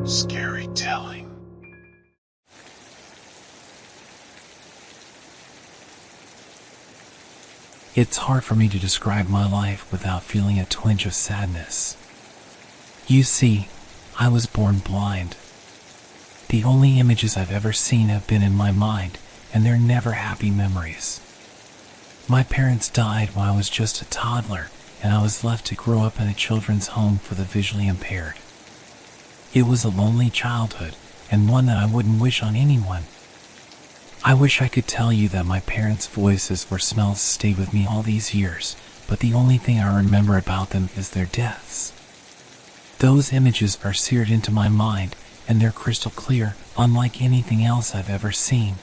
Scary telling. It's hard for me to describe my life without feeling a twinge of sadness. You see, I was born blind. The only images I've ever seen have been in my mind, and they're never happy memories. My parents died when I was just a toddler, and I was left to grow up in a children's home for the visually impaired. It was a lonely childhood, and one that I wouldn't wish on anyone. I wish I could tell you that my parents' voices or smells stayed with me all these years, but the only thing I remember about them is their deaths. Those images are seared into my mind, and they're crystal clear, unlike anything else I've ever seen.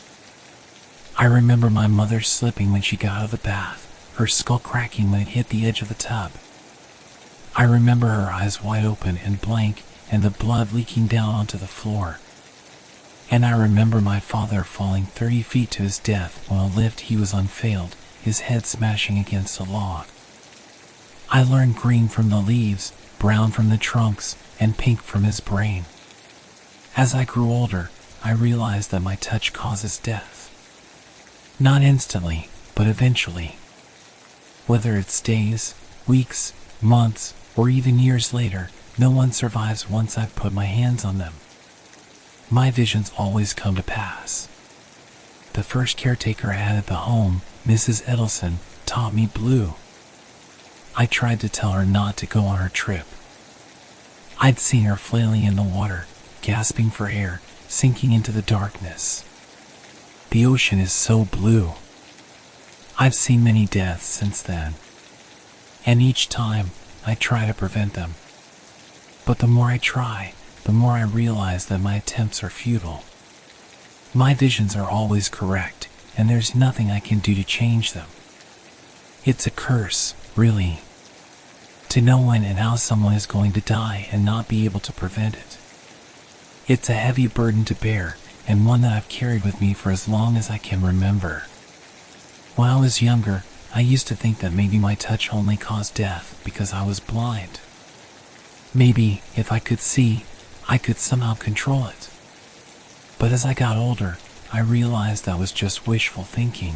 I remember my mother slipping when she got out of the bath, her skull cracking when it hit the edge of the tub. I remember her eyes wide open and blank, and the blood leaking down onto the floor. And I remember my father falling 30 feet to his death while a lift he was unfailed, his head smashing against a log. I learned green from the leaves, brown from the trunks, and pink from his brain. As I grew older, I realized that my touch causes death. Not instantly, but eventually. Whether it's days, weeks, months, or even years later, no one survives once I've put my hands on them. My visions always come to pass. The first caretaker I had at the home, Mrs. Edelson, taught me blue. I tried to tell her not to go on her trip. I'd seen her flailing in the water, gasping for air, sinking into the darkness. The ocean is so blue. I've seen many deaths since then, and each time I try to prevent them. But the more I try, the more I realize that my attempts are futile. My visions are always correct, and there's nothing I can do to change them. It's a curse, really, to know when and how someone is going to die and not be able to prevent it. It's a heavy burden to bear, and one that I've carried with me for as long as I can remember. When I was younger, I used to think that maybe my touch only caused death because I was blind. Maybe, if I could see, I could somehow control it. But as I got older, I realized that was just wishful thinking.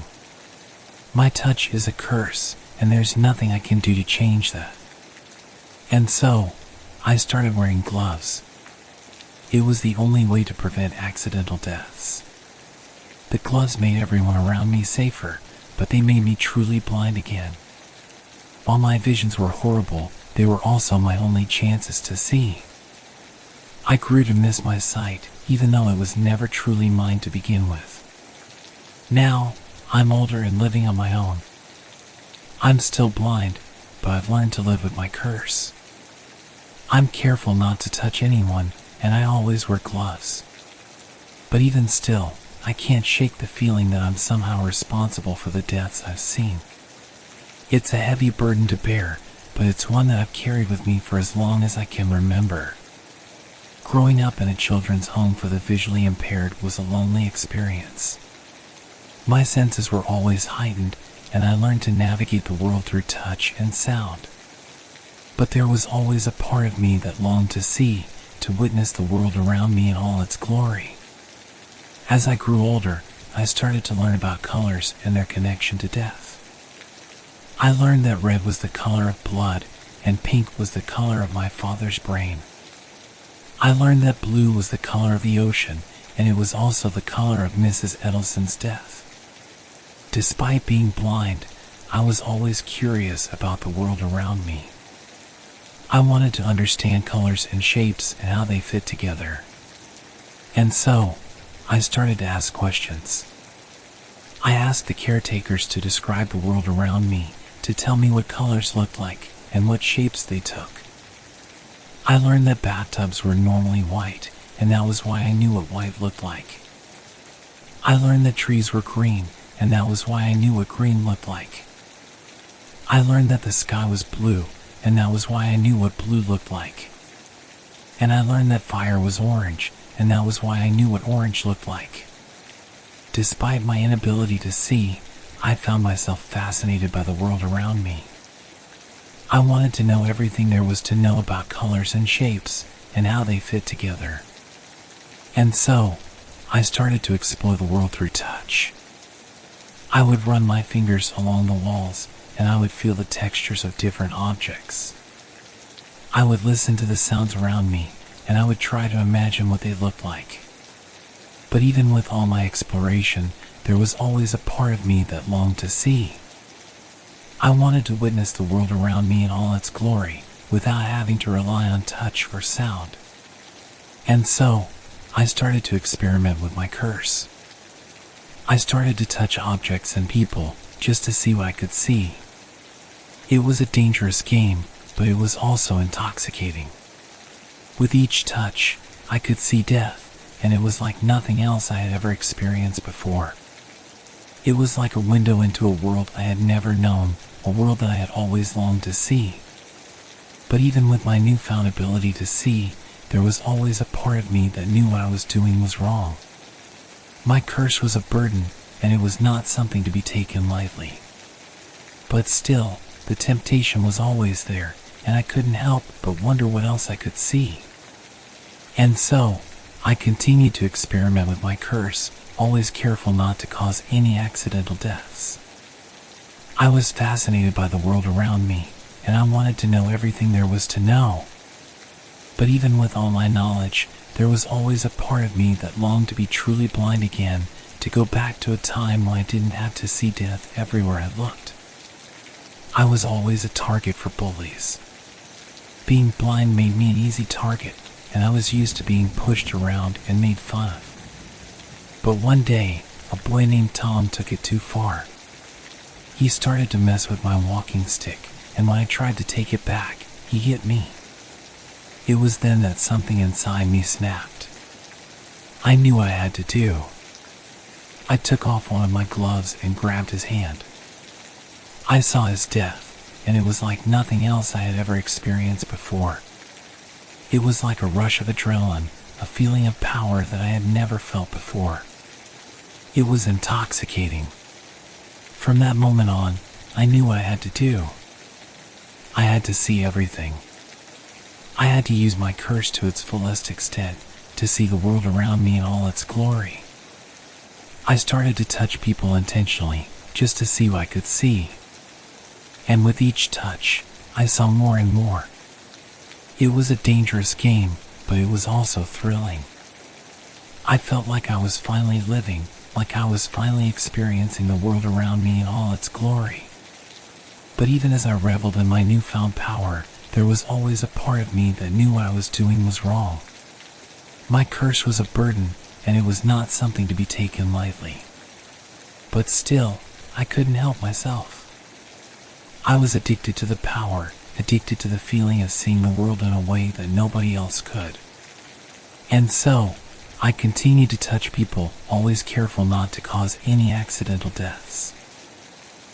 My touch is a curse, and there's nothing I can do to change that. And so, I started wearing gloves. It was the only way to prevent accidental deaths. The gloves made everyone around me safer, but they made me truly blind again. While my visions were horrible, they were also my only chances to see. I grew to miss my sight, even though it was never truly mine to begin with. Now, I'm older and living on my own. I'm still blind, but I've learned to live with my curse. I'm careful not to touch anyone, and I always wear gloves. But even still, I can't shake the feeling that I'm somehow responsible for the deaths I've seen. It's a heavy burden to bear, but it's one that I've carried with me for as long as I can remember. Growing up in a children's home for the visually impaired was a lonely experience. My senses were always heightened, and I learned to navigate the world through touch and sound. But there was always a part of me that longed to see, to witness the world around me in all its glory. As I grew older, I started to learn about colors and their connection to death. I learned that red was the color of blood, and pink was the color of my father's brain. I learned that blue was the color of the ocean, and it was also the color of Mrs. Edelson's death. Despite being blind, I was always curious about the world around me. I wanted to understand colors and shapes and how they fit together. And so, I started to ask questions. I asked the caretakers to describe the world around me, to tell me what colors looked like and what shapes they took. I learned that bathtubs were normally white, and that was why I knew what white looked like. I learned that trees were green, and that was why I knew what green looked like. I learned that the sky was blue, and that was why I knew what blue looked like. And I learned that fire was orange, and that was why I knew what orange looked like. Despite my inability to see, I found myself fascinated by the world around me. I wanted to know everything there was to know about colors and shapes, and how they fit together. And so, I started to explore the world through touch. I would run my fingers along the walls, and I would feel the textures of different objects. I would listen to the sounds around me, and I would try to imagine what they looked like. But even with all my exploration, there was always a part of me that longed to see. I wanted to witness the world around me in all its glory, without having to rely on touch or sound. And so, I started to experiment with my curse. I started to touch objects and people, just to see what I could see. It was a dangerous game, but it was also intoxicating. With each touch, I could see death, and it was like nothing else I had ever experienced before. It was like a window into a world I had never known, a world that I had always longed to see. But even with my newfound ability to see, there was always a part of me that knew what I was doing was wrong. My curse was a burden, and it was not something to be taken lightly. But still, the temptation was always there, and I couldn't help but wonder what else I could see. And so, I continued to experiment with my curse, always careful not to cause any accidental deaths. I was fascinated by the world around me, and I wanted to know everything there was to know. But even with all my knowledge, there was always a part of me that longed to be truly blind again, to go back to a time when I didn't have to see death everywhere I looked. I was always a target for bullies. Being blind made me an easy target, and I was used to being pushed around and made fun of. But one day, a boy named Tom took it too far. He started to mess with my walking stick, and when I tried to take it back, he hit me. It was then that something inside me snapped. I knew what I had to do. I took off one of my gloves and grabbed his hand. I saw his death, and it was like nothing else I had ever experienced before. It was like a rush of adrenaline, a feeling of power that I had never felt before. It was intoxicating. From that moment on, I knew what I had to do. I had to see everything. I had to use my curse to its fullest extent, to see the world around me in all its glory. I started to touch people intentionally, just to see what I could see. And with each touch, I saw more and more. It was a dangerous game, but it was also thrilling. I felt like I was finally living, like I was finally experiencing the world around me in all its glory. But even as I reveled in my newfound power, there was always a part of me that knew what I was doing was wrong. My curse was a burden, and it was not something to be taken lightly. But still, I couldn't help myself. I was addicted to the power, addicted to the feeling of seeing the world in a way that nobody else could. And so, I continued to touch people, always careful not to cause any accidental deaths.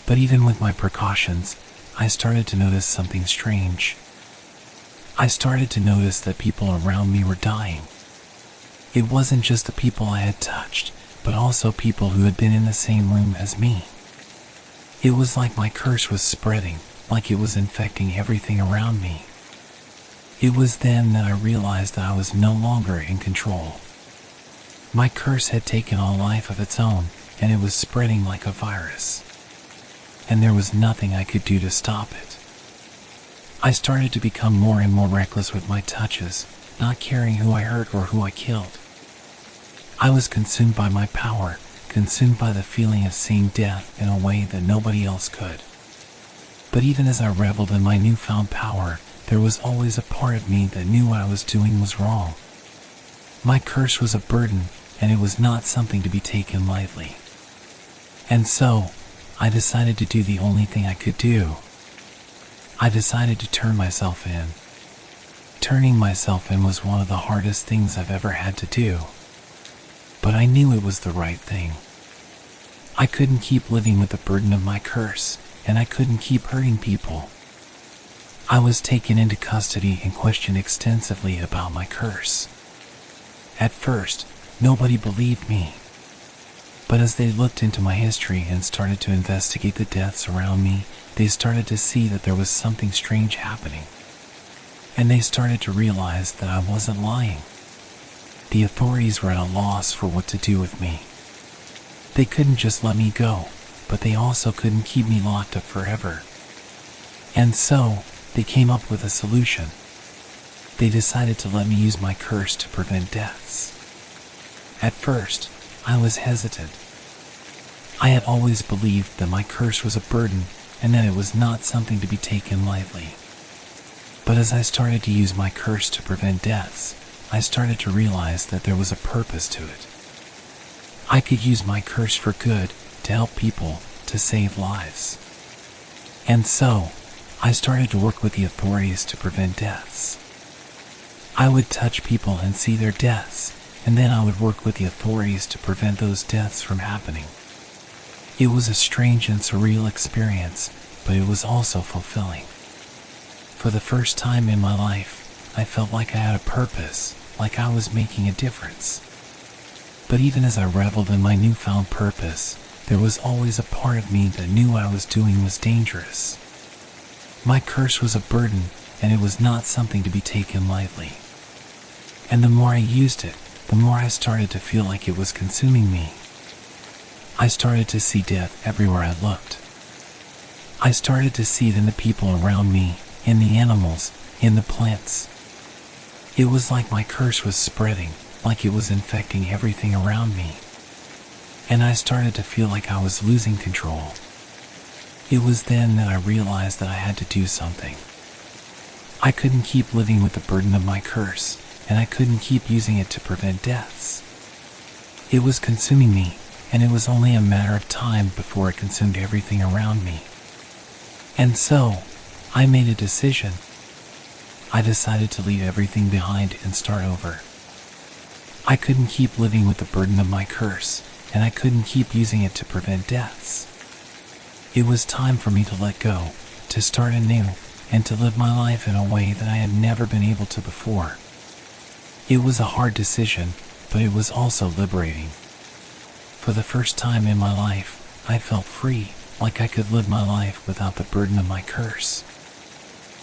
But even with my precautions, I started to notice something strange. I started to notice that people around me were dying. It wasn't just the people I had touched, but also people who had been in the same room as me. It was like my curse was spreading, like it was infecting everything around me. It was then that I realized that I was no longer in control. My curse had taken on a life of its own, and it was spreading like a virus. And there was nothing I could do to stop it. I started to become more and more reckless with my touches, not caring who I hurt or who I killed. I was consumed by my power, consumed by the feeling of seeing death in a way that nobody else could. But even as I reveled in my newfound power, there was always a part of me that knew what I was doing was wrong. My curse was a burden, and it was not something to be taken lightly. And so, I decided to do the only thing I could do. I decided to turn myself in. Turning myself in was one of the hardest things I've ever had to do. But I knew it was the right thing. I couldn't keep living with the burden of my curse, and I couldn't keep hurting people. I was taken into custody and questioned extensively about my curse. At first, nobody believed me. But as they looked into my history and started to investigate the deaths around me, they started to see that there was something strange happening. And they started to realize that I wasn't lying. The authorities were at a loss for what to do with me. They couldn't just let me go, but they also couldn't keep me locked up forever. And so, they came up with a solution. They decided to let me use my curse to prevent deaths. At first, I was hesitant. I had always believed that my curse was a burden and that it was not something to be taken lightly. But as I started to use my curse to prevent deaths, I started to realize that there was a purpose to it. I could use my curse for good, to help people, to save lives. And so, I started to work with the authorities to prevent deaths. I would touch people and see their deaths, and then I would work with the authorities to prevent those deaths from happening. It was a strange and surreal experience, but it was also fulfilling. For the first time in my life, I felt like I had a purpose, like I was making a difference. But even as I reveled in my newfound purpose, there was always a part of me that knew what I was doing was dangerous. My curse was a burden, and it was not something to be taken lightly. And the more I used it, the more I started to feel like it was consuming me. I started to see death everywhere I looked. I started to see it in the people around me, in the animals, in the plants. It was like my curse was spreading, like it was infecting everything around me. And I started to feel like I was losing control. It was then that I realized that I had to do something. I couldn't keep living with the burden of my curse, and I couldn't keep using it to prevent deaths. It was consuming me, and it was only a matter of time before it consumed everything around me. And so, I made a decision. I decided to leave everything behind and start over. I couldn't keep living with the burden of my curse, and I couldn't keep using it to prevent deaths. It was time for me to let go, to start anew, and to live my life in a way that I had never been able to before. It was a hard decision, but it was also liberating. For the first time in my life, I felt free, like I could live my life without the burden of my curse.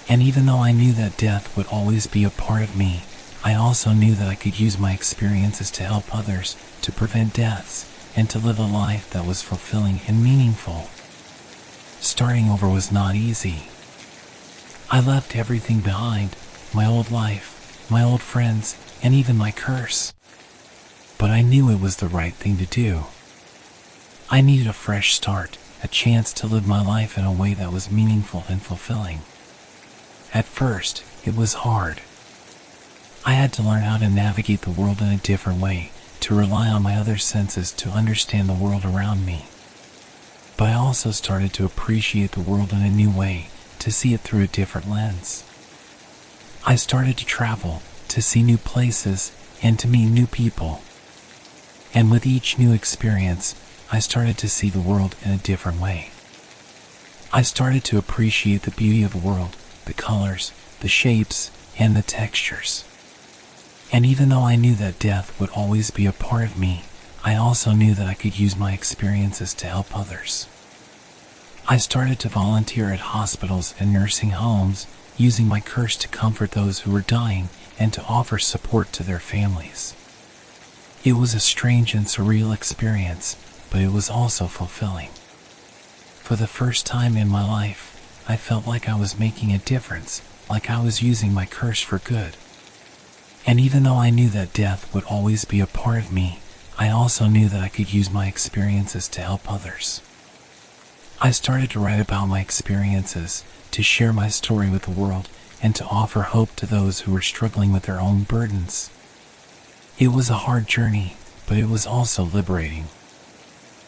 And even though I knew that death would always be a part of me, I also knew that I could use my experiences to help others, to prevent deaths, and to live a life that was fulfilling and meaningful. Starting over was not easy. I left everything behind, my old life, my old friends, and even my curse. But I knew it was the right thing to do. I needed a fresh start, a chance to live my life in a way that was meaningful and fulfilling. At first, it was hard. I had to learn how to navigate the world in a different way, to rely on my other senses to understand the world around me. But I also started to appreciate the world in a new way, to see it through a different lens. I started to travel, to see new places, and to meet new people. And with each new experience, I started to see the world in a different way. I started to appreciate the beauty of the world, the colors, the shapes, and the textures. And even though I knew that death would always be a part of me, I also knew that I could use my experiences to help others. I started to volunteer at hospitals and nursing homes, using my curse to comfort those who were dying and to offer support to their families. It was a strange and surreal experience, but it was also fulfilling. For the first time in my life, I felt like I was making a difference, like I was using my curse for good. And even though I knew that death would always be a part of me, I also knew that I could use my experiences to help others. I started to write about my experiences, to share my story with the world, and to offer hope to those who were struggling with their own burdens. It was a hard journey, but it was also liberating.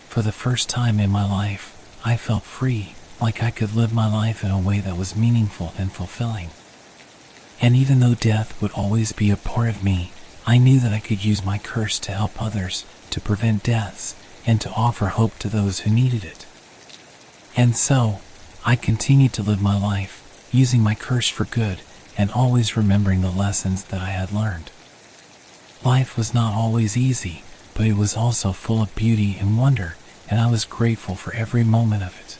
For the first time in my life, I felt free, like I could live my life in a way that was meaningful and fulfilling. And even though death would always be a part of me, I knew that I could use my curse to help others, to prevent deaths, and to offer hope to those who needed it. And so, I continued to live my life, using my curse for good, and always remembering the lessons that I had learned. Life was not always easy, but it was also full of beauty and wonder, and I was grateful for every moment of it.